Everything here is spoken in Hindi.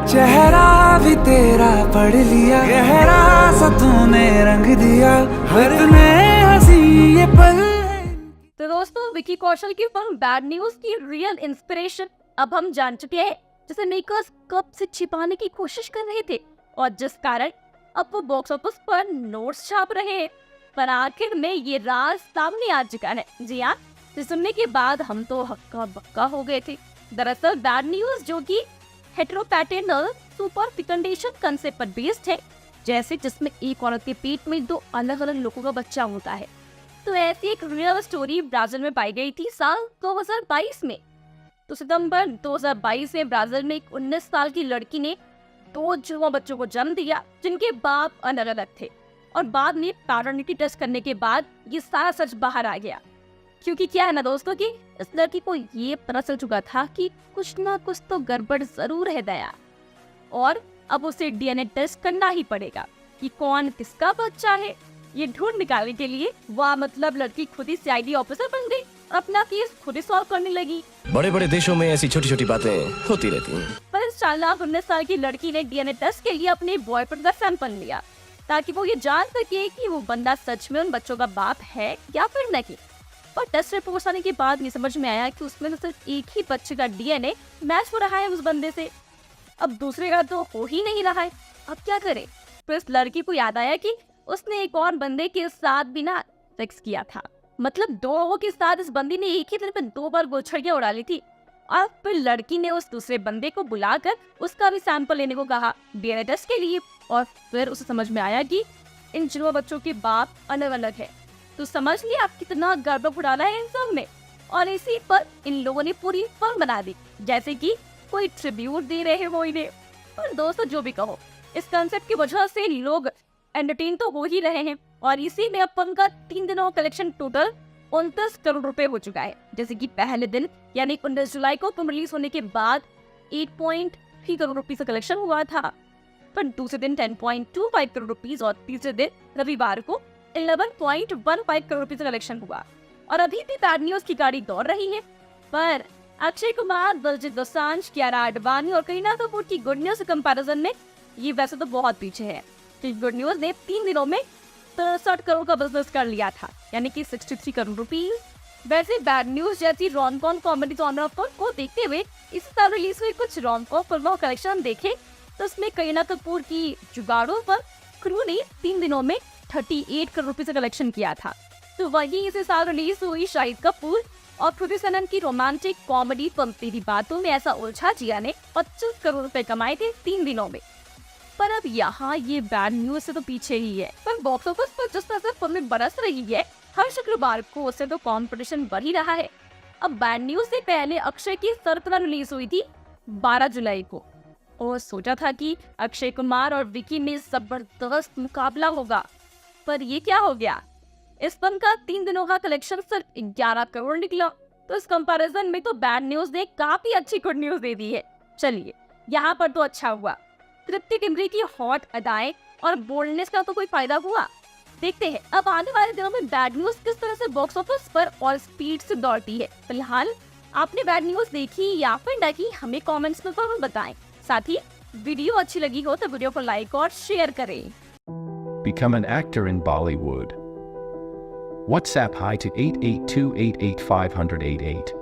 चेहरा भी तेरा पढ़ लिया, गहरा सा तूने रंग दिया, हर में हंसी ये पल। तो दोस्तों, विकी कौशल की फिल्म बैड न्यूज की रियल इंस्पिरेशन अब हम जान चुके हैं, जिसे मेकर्स कब से छिपाने की कोशिश कर रहे थे और जिस कारण अब वो बॉक्स ऑफिस पर नोट्स छाप रहे हैं। पर आखिर में ये राज सामने आ चुका है। जी हाँ, तो सुनने के बाद हम तो हक्का बक्का हो गए थे। दरअसल बैड न्यूज जो कि हेटेरोपैटर्नल सुपर फिकंडेशन कंसेप्ट पर बेस्ड है, जैसे जिसमें एक औरत के पेट में दो अलग अलग लोगों का बच्चा होता है। तो ऐसी एक रियल स्टोरी ब्राजील में पाई गई थी साल 2022 में। तो सितंबर 2022 में ब्राजील में एक 19 साल की लड़की ने 2 जुड़वा बच्चों को जन्म दिया, जिनके बाप अलग अलग थे। और बाद में पैटर्निटी टेस्ट करने के बाद ये सारा सच बाहर आ गया। क्योंकि क्या है ना दोस्तों कि इस लड़की को ये पता चल चुका था कि कुछ ना कुछ तो गड़बड़ जरूर है दया, और अब उसे डीएनए टेस्ट करना ही पड़ेगा कि कौन किसका बच्चा है। ये ढूंढ निकालने के लिए मतलब लड़की खुद ही सीआईडी ऑफिसर बन गई और अपना केस खुद ही सॉल्व करने लगी। बड़े बड़े देशों में ऐसी छोटी छोटी बातें होती रहती हैं। पर इस चालाक 19 साल की लड़की ने डीएनए टेस्ट के लिए अपने बॉयफ्रेंड का सैंपल लिया, ताकि वो ये जान सके कि वो बंदा सच में उन बच्चों का बाप है या फिर नहीं। पर टेस्ट रिपोर्ट आने के बाद ये समझ में आया कि उसमें तो सिर्फ एक ही बच्चे का डीएनए मैच हो रहा है उस बंदे से। अब दूसरे का तो हो ही नहीं रहा है। अब क्या करे? तो इस लड़की को याद आया कि उसने एक और बंदे के साथ भी ना सेक्स किया था। मतलब 2 लोगों के साथ इस बंदी ने एक ही दिन में 2 बार गोछड़ियां उड़ा ली थी। और फिर लड़की ने उस दूसरे बंदे को बुलाकर उसका भी सैंपल लेने को कहा डीएनए टेस्ट के लिए। और फिर उसे समझ में आया कि इन जुड़वा बच्चों के बाप अलग अलग है। तो समझ लिया आप कितना गड़बड़ उड़ाना है इन सब ने। और इसी पर इन लोगों ने पूरी फिल्म बना दी, जैसे कि कोई ट्रिब्यूट दे रहे हो इन्हें। पर दोस्तों, जो भी कहो, इस कंसेप्ट की वजह से लोग एंटरटेन तो हो ही रहे हैं। और इसी में अपन का 3 दिनों का कलेक्शन टोटल 29 करोड़ रुपए हो चुका है। जैसे कि पहले दिन यानी 19 जुलाई को फिल्म रिलीज होने के बाद 8.3 करोड़ रुपीज का कलेक्शन हुआ था। पर दूसरे दिन 10.25 करोड़ रुपीज और तीसरे दिन रविवार को 11.15 करोड़ रुपीज का कलेक्शन हुआ। और अभी भी बैड न्यूज की गाड़ी दौड़ रही है। पर अक्षय कुमार, दिलजीत दोसांझ, कियारा आडवाणी और करीना कपूर की गुड न्यूज कंपैरिजन में ये वैसे तो बहुत पीछे है। गुड न्यूज ने 3 दिनों में 63 करोड़ का बिजनेस कर लिया था, यानी कि 63 करोड़ रुपीज। वैसे बैड न्यूज जैसी रोम-कॉम कॉमेडी जॉनर को देखते हुए इस साल रिलीज हुई कुछ रोम-कॉम फिल्मों का कलेक्शन देखे तो उसमें करीना कपूर की जुगाड़ों पर क्रू ने 3 दिनों में 38 करोड़ रुपए का कलेक्शन किया था। तो वहीं इसी साल रिलीज हुई शाहिद कपूर और कृति सेनन की रोमांटिक कॉमेडी फिल्म तेरी बातों में ऐसा उलझा जिया ने 25 करोड़ रुपए कमाए थे 3 दिनों में। पर अब यहाँ ये बैड न्यूज से तो पीछे ही है। पर बॉक्स ऑफिस पर जिस तरह से फिल्में बरस रही है हर शुक्रवार को, उससे तो कंपटीशन बढ़ ही रहा है। अब बैड न्यूज से पहले अक्षय की सरतला रिलीज हुई थी 12 जुलाई को, और सोचा था कि अक्षय कुमार और विकी में जबरदस्त मुकाबला होगा। पर ये क्या हो गया? इस फिल्म का 3 दिनों का कलेक्शन सिर्फ 11 करोड़ निकला। तो इस कंपैरिजन में तो बैड न्यूज ने काफी अच्छी गुड न्यूज दे दी है। चलिए, यहाँ पर तो अच्छा हुआ। तृप्ति डिमरी की हॉट अदाएं और बोल्डनेस का तो कोई फायदा हुआ। देखते हैं अब आने वाले दिनों में बैड न्यूज किस तरह से बॉक्स ऑफिस पर और स्पीड से दौड़ती है। फिलहाल आपने बैड न्यूज देखी या फिर नहीं, हमें कमेंट्स में जरूर बताएं। साथ ही वीडियो अच्छी लगी हो तो वीडियो को लाइक और शेयर करें। Become an actor in Bollywood. WhatsApp hi to 8828850088.